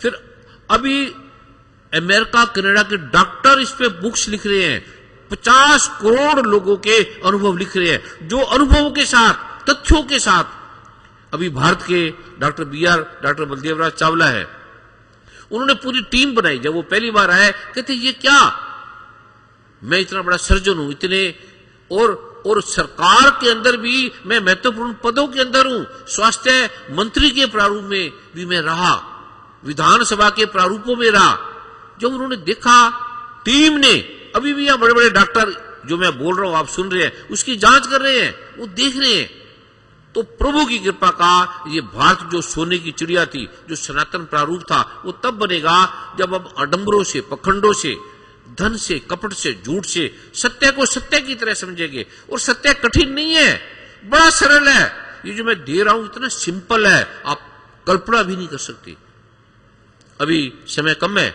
फिर अभी America Canada के डॉक्टर इस पे बुक्स लिख रहे हैं, 50 करोड़ लोगों के अनुभव लिख रहे हैं, जो अनुभवों के साथ, तथ्यों के साथ। अभी भारत के डॉक्टर बलदेव राज चावला है, उन्होंने पूरी टीम बनाई। जब वो पहली बार आए, कहते ये क्या, मैं इतना बड़ा सर्जन हूं, इतने और सरकार के अंदर भी मैं महत्वपूर्ण पदों के अंदर हूं, स्वास्थ्य मंत्री के प्रारूप में भी मैं रहा, विधानसभा के प्रारूपों में रहा। जब उन्होंने देखा, टीम ने, अभी भी यहां बड़े बड़े डॉक्टर, जो मैं बोल रहा हूं आप सुन रहे हैं, उसकी जांच कर रहे हैं, वो देख रहे हैं। तो प्रभु की कृपा का ये भारत जो सोने की चिड़िया थी, जो सनातन प्रारूप था, वो तब बनेगा जब हम आडंबरों से, पखंडों से, धन से, कपट से, झूठ से सत्य को सत्य की तरह समझेंगे। और सत्य कठिन नहीं है, बड़ा सरल है। ये जो मैं दे रहा हूं इतना सिंपल है, आप कल्पना भी नहीं कर सकते। अभी समय कम है,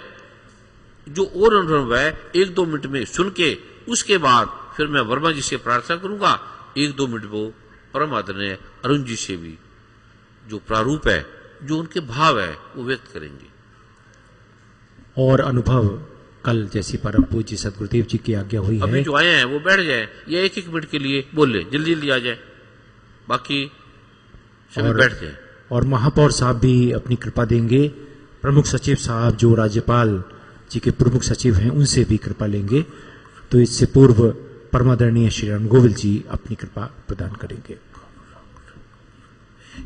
जो और अनुभव है 1-2 मिनट में सुन के, उसके बाद फिर मैं वर्मा जी से प्रार्थना करूंगा 1-2 मिनट वो परम आदरणीय अरुण जी से भी जो प्रारूप है, जो उनके भाव है, वो व्यक्त करेंगे। और अनुभव कल जैसी परम पूज्य सदगुरुदेव जी की आज्ञा हुई है, अभी जो आए हैं वो बैठ जाए, या 1-1 मिनट के लिए बोल ले, जल्दी जल्दी आ जाए, बाकी सभी बैठ जाए। और महापौर साहब भी अपनी कृपा देंगे, प्रमुख सचिव साहब जो राज्यपाल जी के प्रमुख सचिव हैं, उनसे भी कृपा लेंगे। तो इससे पूर्व परमादरणीय श्री राम गोविल जी अपनी कृपा प्रदान करेंगे।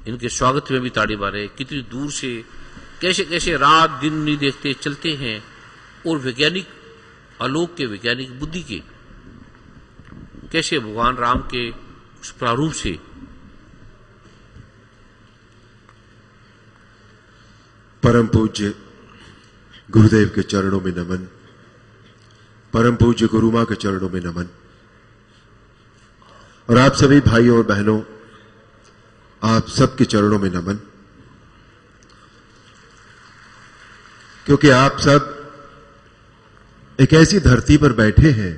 इनके स्वागत में भी ताड़ी मारे। कितनी दूर से, कैसे कैसे रात दिन नहीं देखते चलते हैं, और वैज्ञानिक, आलोक के वैज्ञानिक बुद्धि के, कैसे भगवान राम के उस प्रारूप से परम पूज्य गुरुदेव के चरणों में नमन, परम पूज्य गुरु मां के चरणों में नमन, और आप सभी भाइयों और बहनों, आप सबके चरणों में नमन। क्योंकि आप सब एक ऐसी धरती पर बैठे हैं,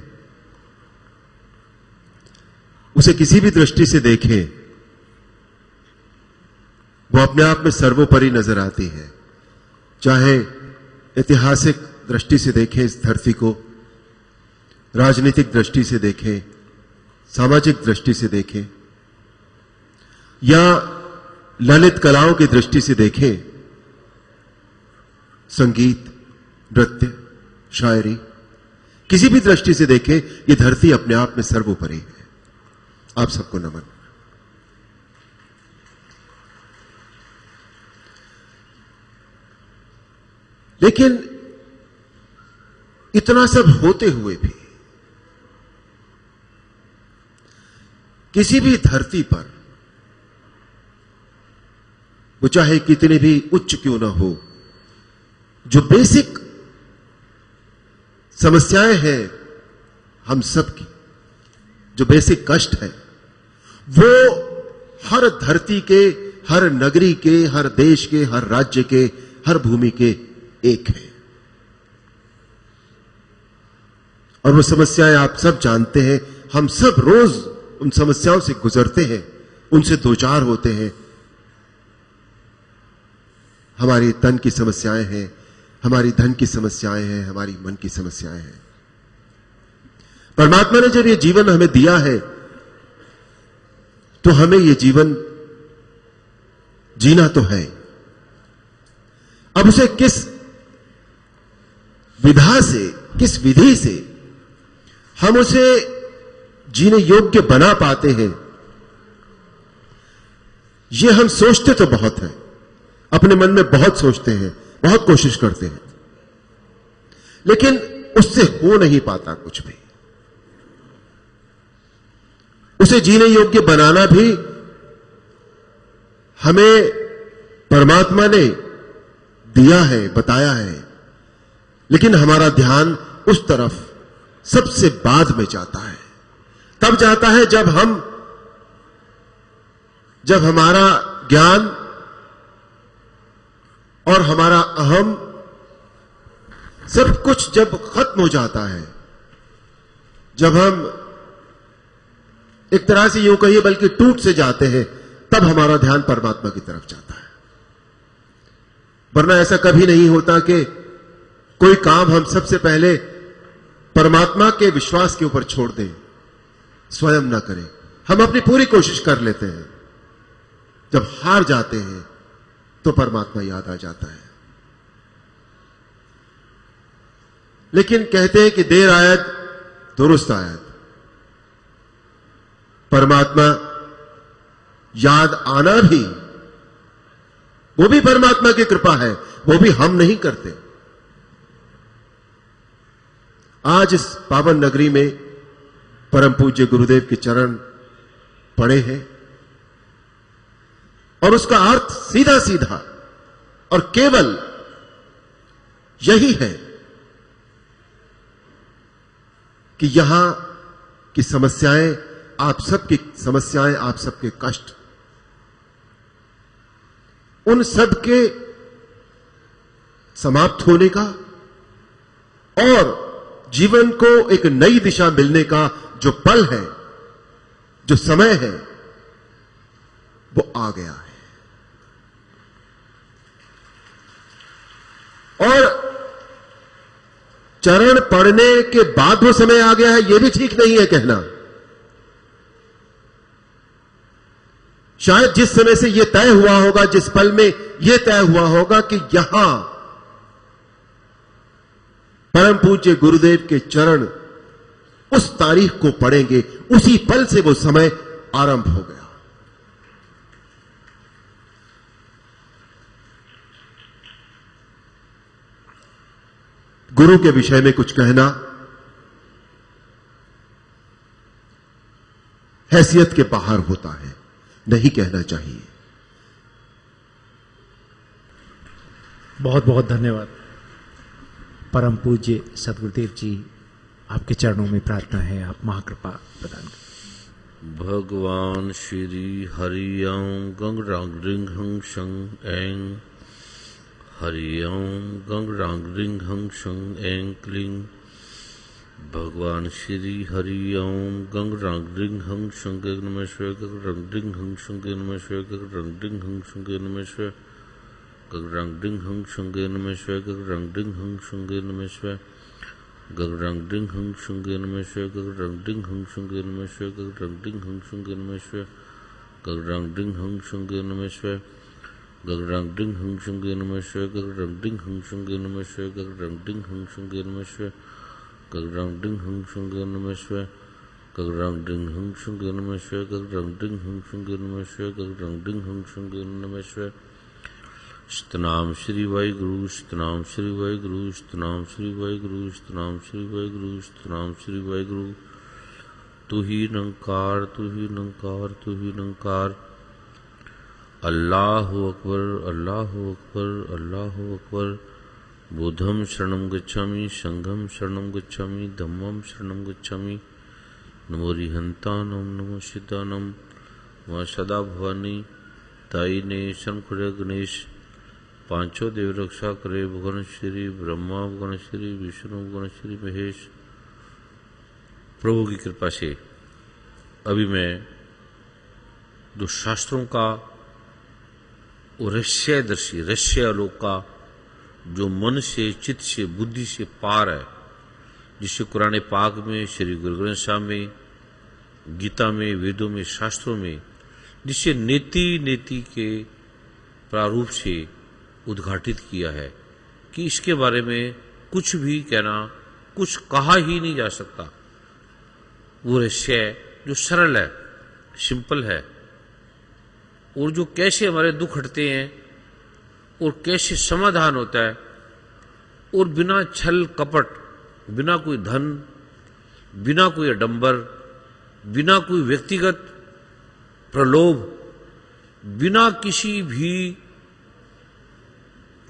उसे किसी भी दृष्टि से देखें, वो अपने आप में सर्वोपरि नजर आती है। चाहे ऐतिहासिक दृष्टि से देखें इस धरती को, राजनीतिक दृष्टि से देखें, सामाजिक दृष्टि से देखें, या ललित कलाओं की दृष्टि से देखें, संगीत, नृत्य, शायरी, किसी भी दृष्टि से देखें, ये धरती अपने आप में सर्वोपरि है। आप सबको नमन। लेकिन इतना सब होते हुए भी किसी भी धरती पर, वो चाहे कितने भी उच्च क्यों ना हो, जो बेसिक समस्याएं हैं हम सबकी, जो बेसिक कष्ट है, वो हर धरती के, हर नगरी के, हर देश के, हर राज्य के, हर भूमि के एक है। और वो समस्याएं आप सब जानते हैं, हम सब रोज उन समस्याओं से गुजरते हैं, उनसे दो चार होते हैं। हमारी तन की समस्याएं हैं, हमारी धन की समस्याएं हैं, हमारी मन की समस्याएं हैं। परमात्मा ने जब ये जीवन हमें दिया है, तो हमें ये जीवन जीना तो है। अब उसे किस विधा से, किस विधि से हम उसे जीने योग्य बना पाते हैं, ये हम सोचते तो बहुत हैं, अपने मन में बहुत सोचते हैं, बहुत कोशिश करते हैं, लेकिन उससे हो नहीं पाता कुछ भी। उसे जीने योग्य बनाना भी हमें परमात्मा ने दिया है, बताया है, लेकिन हमारा ध्यान उस तरफ सबसे बाद में जाता है। तब जाता है जब हमारा ज्ञान और हमारा अहम सब कुछ जब खत्म हो जाता है, जब हम एक तरह से यूं कहिए बल्कि टूट से जाते हैं, तब हमारा ध्यान परमात्मा की तरफ जाता है। वरना ऐसा कभी नहीं होता कि कोई काम हम सबसे पहले परमात्मा के विश्वास के ऊपर छोड़ दें, स्वयं ना करें। हम अपनी पूरी कोशिश कर लेते हैं, जब हार जाते हैं तो परमात्मा याद आ जाता है। लेकिन कहते हैं कि देर आयत दुरुस्त आयत। परमात्मा याद आना भी, वो भी परमात्मा की कृपा है, वो भी हम नहीं करते। आज इस पावन नगरी में परम पूज्य गुरुदेव के चरण पड़े हैं और उसका अर्थ सीधा सीधा और केवल यही है कि यहां की समस्याएं, आप सबकी समस्याएं, आप सबके कष्ट, उन सब के समाप्त होने का और जीवन को एक नई दिशा मिलने का जो पल है, जो समय है, वो आ गया है। और चरण पड़ने के बाद वो समय आ गया है, यह भी ठीक नहीं है कहना। शायद जिस समय से यह तय हुआ होगा, जिस पल में यह तय हुआ होगा कि यहां परम पूज्य गुरुदेव के चरण उस तारीख को पढ़ेंगे, उसी पल से वो समय आरंभ हो गया। गुरु के विषय में कुछ कहना हैसियत के बाहर होता है, नहीं कहना चाहिए। बहुत बहुत धन्यवाद। परम पूज्य सदगुरुदेव जी, आपके चरणों में प्रार्थना है, आप महाकृपा प्रदान करें। भगवान श्री हरि ओम गंग रिंग हंग शंग एंग हरि ओम गंग रिंग हंग शंग एंग क्लिंग। भगवान श्री हरि ओम गंग रिंग हंग शंग नमस्कार गंग रिंग हंग शंग नमस्कार गंग रिंग हंग शंग नमस्कार गंग रिंग हंग शंग नमस्कार गंग रिंग हंग शंग नमस्कार गंग रिंग हंग शंग नमस्कार गंग रिंग हंग शंग नमस्कार गंग रिंग हंग शंग नमस्कार गंग रिंग हंग शंग नमस्कार गंग रिंग हंग शंग नमस्कार गंग रिंग हंग शंग नमस्कार गंग रिंग हंग शंग नमस्कार गंग रिंग हंग शंग नमस्कार गंग रिंग हंग शंग नमस्कार गंग रिंग हंग शंग नमस्कार गंग रिंग हंग शंग नमस्कार। सतनाम श्री वाहिगुरु, सतनाम श्री वाहिगुरु, सतनाम श्री वाहिगुरु, सतनाम श्री वाहिगुरु, सतनाम श्री वाहिगुरु। तू ही निरंकार, तू ही निरंकार, तू ही निरंकार। अल्लाहु अकबर, अल्लाहु अकबर, अल्लाहु अकबर। बुद्धं शरणं गच्छामि, संघं शरणं गच्छामि, धम्मं शरणं गच्छामि। नमो रिहंतानं, नमो सिद्धानं, वह सदा भवानी ताई ने शंकर गणेश पांचों देव रक्षा करे। भगवान श्री ब्रह्मा, भगवान श्री विष्णु, भगवान श्री महेश। प्रभु की कृपा से अभी मैं जो शास्त्रों का वो रहस्यदर्शी, रहस्य आलोक का जो मन से, चित्त से, बुद्धि से पार है, जिसे कुरान पाक में, श्री गुरु ग्रंथ साहब में, गीता में, वेदों में, शास्त्रों में, जिसे नेति नेति के प्रारूप से उद्घाटित किया है कि इसके बारे में कुछ भी कहना, कुछ कहा ही नहीं जा सकता। वो रहस्य है जो सरल है, सिंपल है, और जो कैसे हमारे दुख हटते हैं और कैसे समाधान होता है, और बिना छल कपट, बिना कोई धन, बिना कोई आडंबर, बिना कोई व्यक्तिगत प्रलोभ, बिना किसी भी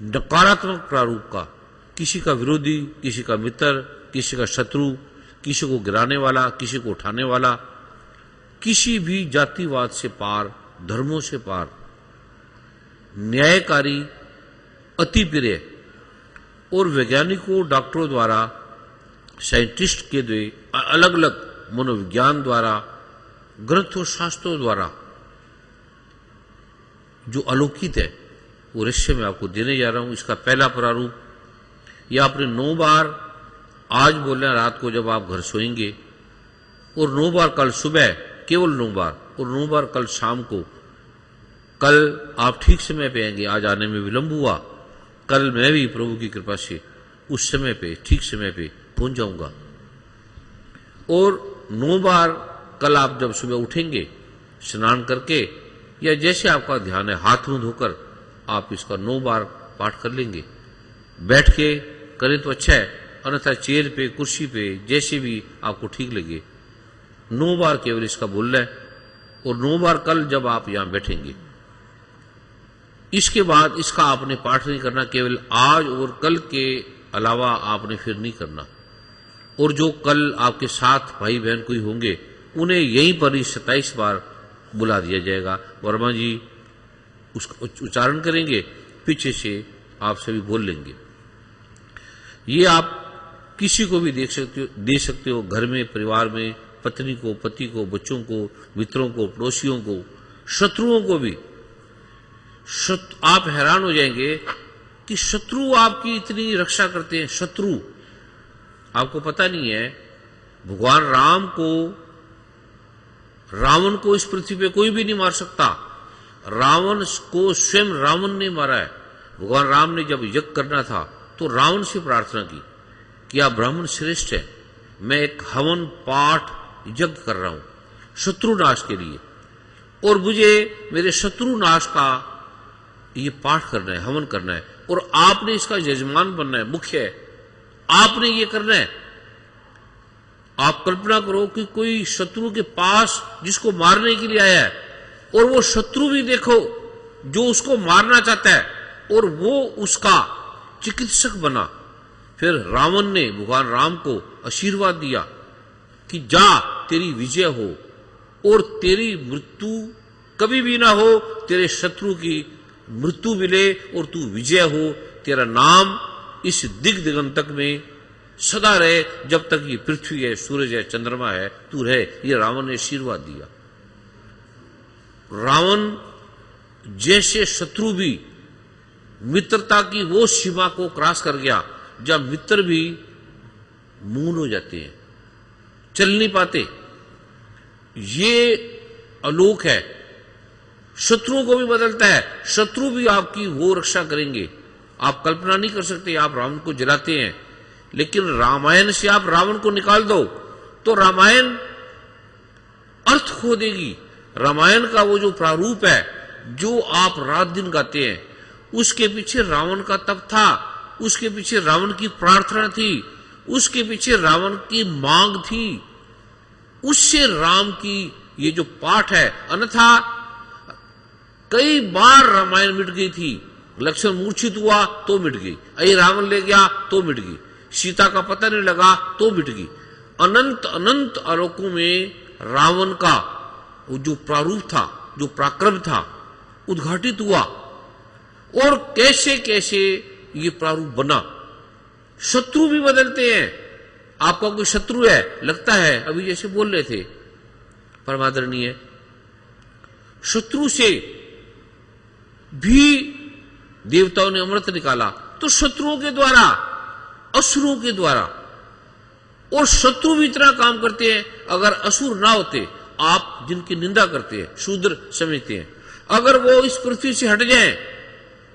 नकारात्मक प्रारूप का, किसी का विरोधी, किसी का मित्र, किसी का शत्रु, किसी को गिराने वाला, किसी को उठाने वाला, किसी भी जातिवाद से पार, धर्मों से पार, न्यायकारी, अति प्रिय और वैज्ञानिकों, डॉक्टरों द्वारा, साइंटिस्ट के द्वारा, अलग अलग मनोविज्ञान द्वारा, ग्रंथों शास्त्रों द्वारा जो आलोकित है, वो रहस्य मैं आपको देने जा रहा हूं। इसका पहला प्रारूप, यह आपने 9 बार आज बोलना रात को जब आप घर सोएंगे, और 9 बार कल सुबह, केवल 9 बार, और 9 बार कल शाम को। कल आप ठीक समय पे आएंगे, आज आने में विलंब हुआ, कल मैं भी प्रभु की कृपा से उस समय पे, ठीक समय पे पहुंच जाऊंगा। और 9 बार कल आप जब सुबह उठेंगे स्नान करके, या जैसे आपका ध्यान है हाथ मुंह धोकर आप इसका 9 बार पाठ कर लेंगे। बैठ के करें तो अच्छा है, अन्यथा चेयर पे, कुर्सी पे, जैसे भी आपको ठीक लगे 9 बार केवल इसका बोलना है। और 9 बार कल जब आप यहां बैठेंगे, इसके बाद इसका आपने पाठ नहीं करना, केवल आज और कल के अलावा आपने फिर नहीं करना। और जो कल आपके साथ भाई बहन कोई होंगे उन्हें यहीं पर ही 27 बार बुला दिया जाएगा। वर्मा जी उसका उच्चारण करेंगे, पीछे से आप सभी बोल लेंगे। ये आप किसी को भी दे सकते हो, घर में, परिवार में, पत्नी को, पति को, बच्चों को, मित्रों को, पड़ोसियों को, शत्रुओं को भी। आप हैरान हो जाएंगे कि शत्रु आपकी इतनी रक्षा करते हैं। शत्रु, आपको पता नहीं है, भगवान रावण को इस पृथ्वी पे कोई भी नहीं मार सकता। रावण को स्वयं रावण ने मारा है। भगवान राम ने जब यज्ञ करना था तो रावण से प्रार्थना की कि आप ब्राह्मण श्रेष्ठ है, मैं एक हवन पाठ यज्ञ कर रहा हूं शत्रु नाश के लिए, और मुझे मेरे शत्रु नाश का ये पाठ करना है, हवन करना है, और आपने इसका यजमान बनना है, मुख्य है, आपने ये करना है। आप कल्पना करो कि कोई शत्रु के पास जिसको मारने के लिए आया है, और वो शत्रु भी देखो जो उसको मारना चाहता है, और वो उसका चिकित्सक बना। फिर रावण ने भगवान राम को आशीर्वाद दिया कि जा, तेरी विजय हो और तेरी मृत्यु कभी भी ना हो, तेरे शत्रु की मृत्यु मिले और तू विजय हो, तेरा नाम इस दिगंतक में सदा रहे, जब तक ये पृथ्वी है, सूरज है, चंद्रमा है, तू रहे। ये रावण ने आशीर्वाद दिया। रावण जैसे शत्रु भी मित्रता की वो सीमा को क्रॉस कर गया जब मित्र भी मून हो जाते हैं, चल नहीं पाते। ये अलोक है, शत्रुओं को भी बदलता है। शत्रु भी आपकी वो रक्षा करेंगे, आप कल्पना नहीं कर सकते। आप रावण को जलाते हैं, लेकिन रामायण से आप रावण को निकाल दो तो रामायण अर्थ खो देगी। रामायण का वो जो प्रारूप है, जो आप रात दिन गाते हैं, उसके पीछे रावण का तप था, उसके पीछे रावण की प्रार्थना थी, उसके पीछे रावण की मांग थी, उससे राम की ये जो पाठ है। अन्यथा कई बार रामायण मिट गई थी। लक्ष्मण मूर्छित हुआ तो मिट गई, अरे रावण ले गया तो मिट गई, सीता का पता नहीं लगा तो मिट गई। अनंत अनंत आलोकों में रावण का वो जो प्रारूप था, जो पराक्रम था, उद्घाटित हुआ, और कैसे कैसे ये प्रारूप बना। शत्रु भी बदलते हैं। आपका कोई शत्रु है, लगता है, अभी जैसे बोल रहे थे परमादरणीय, शत्रु से भी देवताओं ने अमृत निकाला, तो शत्रुओं के द्वारा, असुरों के द्वारा। और शत्रु भी इतना काम करते हैं, अगर असुर ना होते, आप जिनकी निंदा करते हैं, शूद्र समझते हैं, अगर वो इस पृथ्वी से हट जाएं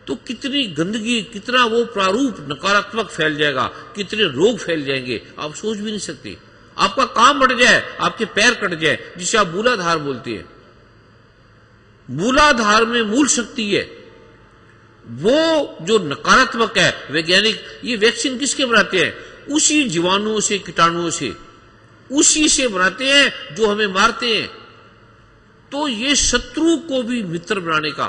तो कितनी गंदगी, कितना वो प्रारूप नकारात्मक फैल जाएगा, कितने रोग फैल जाएंगे, आप सोच भी नहीं सकते। आपका काम बढ़ जाए, आपके पैर कट जाए, जिसे आप मूलाधार बोलते हैं। मूलाधार में मूल शक्ति है, वो जो नकारात्मक है। वैज्ञानिक ये वैक्सीन किसके बनाते हैं? उसी जीवाणुओं से, कीटाणुओं से, उसी से बनाते हैं जो हमें मारते हैं। तो ये शत्रु को भी मित्र बनाने का,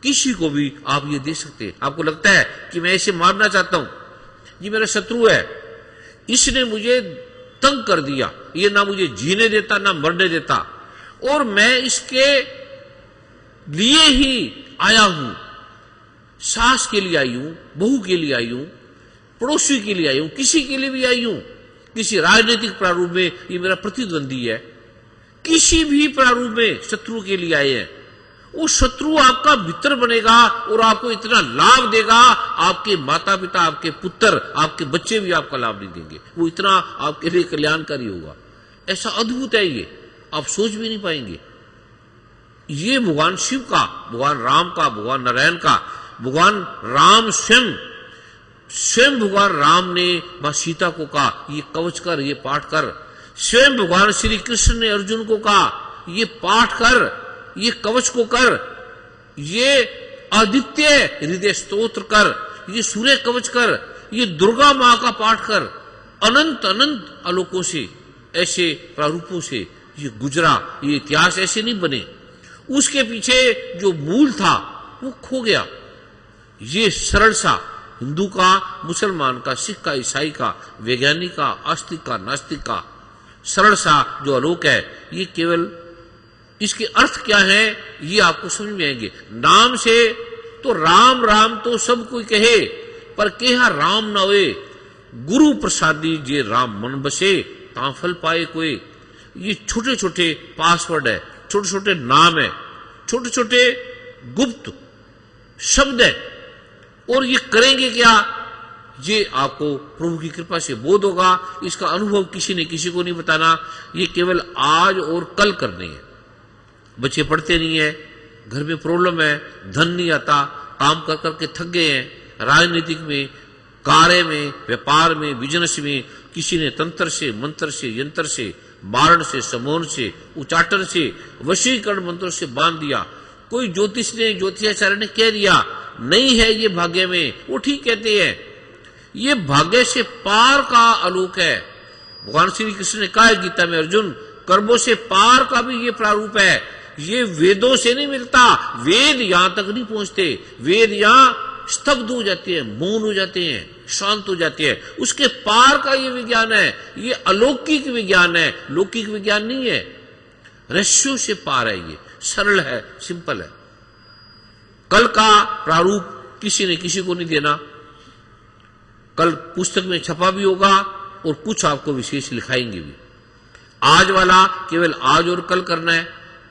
किसी को भी आप ये दे सकते हैं। आपको लगता है कि मैं इसे मारना चाहता हूं, ये मेरा शत्रु है, इसने मुझे तंग कर दिया, ये ना मुझे जीने देता ना मरने देता, और मैं इसके लिए ही आया हूं, सास के लिए आई हूं, बहू के लिए आई हूं, पड़ोसी के लिए आई हूं, किसी के लिए भी आई हूं। किसी राजनीतिक प्रारूप में ये मेरा प्रतिद्वंदी है, किसी भी प्रारूप में शत्रु के लिए आए हैं, वो शत्रु आपका मित्र बनेगा और आपको इतना लाभ देगा, आपके माता पिता, आपके पुत्र, आपके बच्चे भी आपका लाभ नहीं देंगे। वो इतना आपके लिए कल्याणकारी होगा। ऐसा अद्भुत है ये, आप सोच भी नहीं पाएंगे। ये भगवान शिव का, भगवान राम का, भगवान नारायण का, भगवान राम स्वयं भगवान राम ने मां सीता को कहा ये कवच कर, ये पाठ कर। स्वयं भगवान श्री कृष्ण ने अर्जुन को कहा ये पाठ कर, ये कवच को कर, ये आदित्य हृदय स्तोत्र कर, ये सूर्य कवच कर, ये दुर्गा मां का पाठ कर। अनंत अनंत आलोकों से, ऐसे प्रारूपों से ये गुजरा, ये इतिहास ऐसे नहीं बने। उसके पीछे जो मूल था वो खो गया। ये सरल सा हिंदू का, मुसलमान का, सिख का, ईसाई का, वैज्ञानिक का, आस्तिक का, नास्तिक का सरल सा जो आलोक है, ये केवल इसके अर्थ क्या है ये आपको समझ में आएंगे। नाम से तो राम राम तो सब कोई कहे, पर केहा राम ना होए, गुरु प्रसादी जे राम मन बसे, ता फल पाए कोई। ये छोटे छोटे पासवर्ड है, छोटे छोटे नाम है, छोटे छोटे गुप्त शब्द है। और ये करेंगे क्या, ये आपको प्रभु की कृपा से बोध होगा। इसका अनुभव किसी ने किसी को नहीं बताना, ये केवल आज और कल करने हैं। बच्चे पढ़ते नहीं है, घर में प्रॉब्लम है, धन नहीं आता, काम कर करके थक गए हैं, राजनीतिक में, कार्य में, व्यापार में, बिजनेस में किसी ने तंत्र से, मंत्र से, यंत्र से, मारण से, समोहन से, उचाटन से, वशीकरण मंत्रों से बांध दिया। कोई ज्योतिष ने, ज्योतिषाचार्य ने कह दिया नहीं है ये भाग्य में, वो ठीक कहते हैं। ये भाग्य से पार का आलोक है। भगवान श्री कृष्ण ने कहा है गीता में, अर्जुन कर्मों से पार का भी ये प्रारूप है। ये वेदों से नहीं मिलता, वेद यहां तक नहीं पहुंचते। वेद यहां स्तब्ध हो जाते हैं, मौन हो जाते हैं, शांत हो जाते हैं। उसके पार का ये विज्ञान है, ये अलौकिक विज्ञान है, लौकिक विज्ञान नहीं है। रहस्यों से पार है, ये सरल है, सिंपल है। कल का प्रारूप किसी ने किसी को नहीं देना। कल पुस्तक में छपा भी होगा और कुछ आपको विशेष लिखाएंगे भी। आज वाला केवल आज और कल करना है।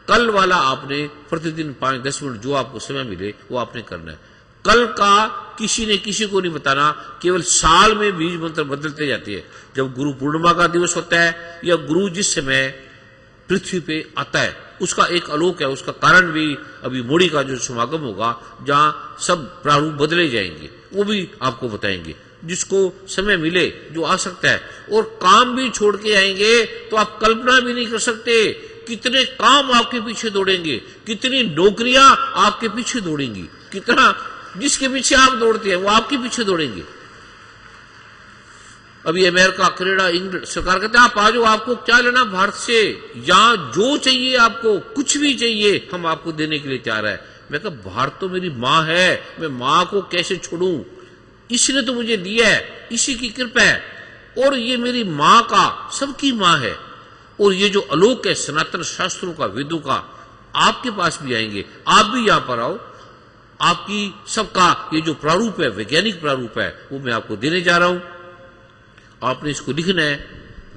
कल वाला आपने प्रतिदिन 5-10 मिनट जो आपको समय मिले वो आपने करना है। कल का किसी ने किसी को नहीं बताना। केवल साल में बीज मंत्र बदलते जाते हैं। जब गुरु पूर्णिमा का दिवस होता है या गुरु जिस समय पृथ्वी पे आता है, उसका एक आलोक है। उसका कारण भी अभी मोड़ी का जो समागम होगा, जहां सब प्रारूप बदले जाएंगे, वो भी आपको बताएंगे। जिसको समय मिले जो आ सकता है, और काम भी छोड़ के आएंगे तो आप कल्पना भी नहीं कर सकते कितने काम आपके पीछे दौड़ेंगे, कितनी नौकरियां आपके पीछे दौड़ेंगी, कितना जिसके पीछे आप दौड़ते हैं वो आपके पीछे दौड़ेंगे। अभी अमेरिका, कनाडा, इंग्लैंड सरकार कहते हैं आप आ जाओ, आपको क्या लेना भारत से, यहां जो चाहिए आपको, कुछ भी चाहिए हम आपको देने के लिए तैयार है। मैं कहा भारत तो मेरी माँ है, मैं माँ को कैसे छोड़ूं, इसने तो मुझे दिया है, इसी की कृपा है, और ये मेरी माँ का, सबकी माँ है। और ये जो आलोक है सनातन शास्त्रों का, वेदों का, आपके पास भी आएंगे। आप भी यहां पर आओ, आपकी सबका ये जो प्रारूप है, वैज्ञानिक प्रारूप है, वो मैं आपको देने जा रहा हूं। आपने इसको लिखना है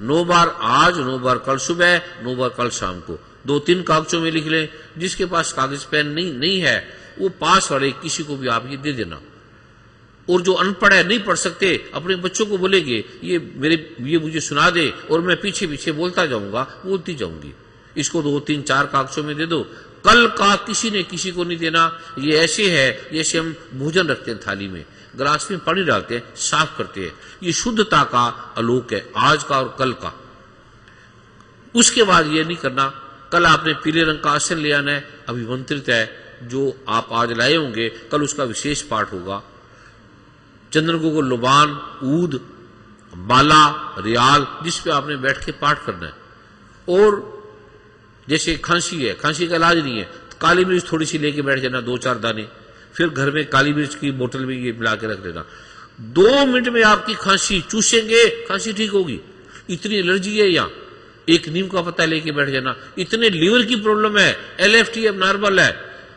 9 बार आज, 9 बार कल सुबह, 9 बार कल शाम को। 2-3 कागजों में लिख लें। जिसके पास कागज पेन नहीं है वो पास वाले किसी को भी आप ये दे देना। और जो अनपढ़ है, नहीं पढ़ सकते, अपने बच्चों को बोलेंगे ये मुझे सुना दे, और मैं पीछे पीछे बोलता जाऊंगा, बोलती जाऊंगी। इसको 2-3-4 कागजों में दे दो। कल का किसी ने किसी को नहीं देना। ये ऐसे है जैसे हम भोजन रखते हैं थाली में, गिलास में पानी डालते हैं, साफ करते हैं। ये शुद्धता का आलोक है, आज का और कल का। उसके बाद ये नहीं करना। कल आपने पीले रंग का आसन ले आना है, अभिमंत्रित है, जो आप आज लाए होंगे, कल उसका विशेष पाठ होगा। चंद्रगो को लुबान, ऊद, बाला, रियाल, जिस पे आपने बैठ के पाठ करना है। और जैसे खांसी है, खांसी का इलाज नहीं है, तो काली मिर्च थोड़ी सी लेके बैठ जाना, 2-4 दाने, फिर घर में काली मिर्च की बोतल में ये मिला के रख लेना। 2 मिनट में आपकी खांसी चूसेंगे, खांसी ठीक होगी। इतनी एलर्जी है यहाँ, एक नीम का पत्ता लेके बैठ जाना। इतने लीवर की प्रॉब्लम है, LFT अब नॉर्मल है,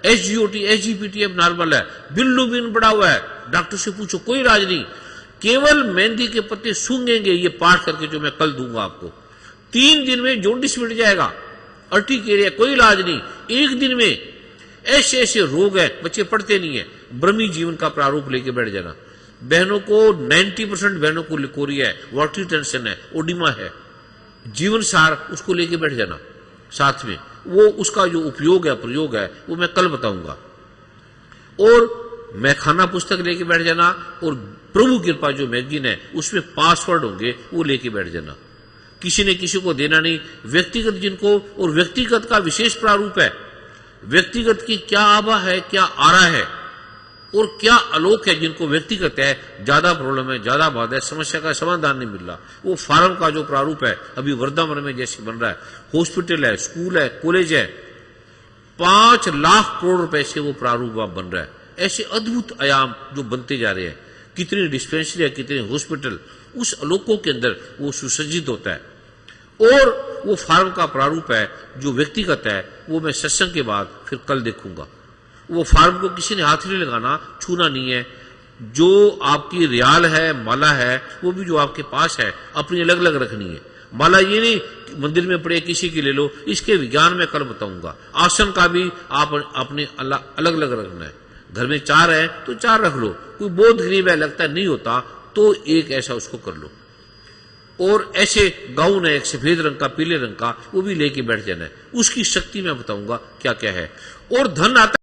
SGOT, SGPT अब नॉर्मल है, बिल्लुबिन बढ़ा हुआ है, डॉक्टर से पूछो, कोई इलाज नहीं। केवल मेहंदी के पत्ते सूंघेंगे ये पाठ करके जो मैं कल दूंगा आपको। 3 दिन में जॉन्डिस मिट जाएगा, अर्टिकेरिया, कोई इलाज नहीं। 1 दिन में ऐसे ऐसे रोग है, बच्चे पढ़ते नहीं है, ब्रह्मी जीवन का प्रारूप लेके बैठ जाना। बहनों को 90% बहनों को लिकोरिया है, वाटरी टेंशन है, ओडिमा है, जीवन सार उसको लेके बैठ जाना साथ में। वो उसका जो उपयोग है प्रयोग है वो मैं कल बताऊंगा। और मैं खाना पुस्तक लेके बैठ जाना, और प्रभु कृपा जो मैगजीन है उसमें पासवर्ड होंगे वो लेके बैठ जाना। किसी ने किसी को देना नहीं, व्यक्तिगत जिनको, और व्यक्तिगत का विशेष प्रारूप है, व्यक्तिगत की क्या आभा है, क्या आरा है और क्या आलोक है। जिनको व्यक्तिगत है, ज्यादा प्रॉब्लम है, ज्यादा बात है, समस्या का समाधान नहीं मिल रहा, वो फार्म का जो प्रारूप है अभी वृंदावन में जैसे बन रहा है, हॉस्पिटल है, स्कूल है, कॉलेज है, 5 लाख करोड़ रुपए से वो प्रारूप बन रहा है। ऐसे अद्भुत आयाम जो बनते जा रहे हैं, कितनी डिस्पेंसरी है, कितने हॉस्पिटल, उस आलोकों के अंदर वो सुसज्जित होता है। और वो फार्म का प्रारूप है जो व्यक्तिगत है, वो मैं सत्संग के बाद फिर कल देखूंगा। वो फार्म को किसी ने हाथ नहीं लगाना, छूना नहीं है। जो आपकी रियाल है, माला है, वो भी जो आपके पास है अपनी अलग अलग रखनी है। माला ये नहीं मंदिर में पड़े किसी की ले लो, इसके विज्ञान में कल बताऊंगा। आसन का भी आप अपने अलग अलग रखना है। घर में 4 है तो 4 रख लो, कोई बहुत गरीब है लगता है नहीं होता तो एक ऐसा उसको कर लो। और ऐसे गाउन है एक सफेद रंग का, पीले रंग का, वो भी लेके बैठ जाना है। उसकी शक्ति मैं बताऊंगा क्या क्या है। और धन आता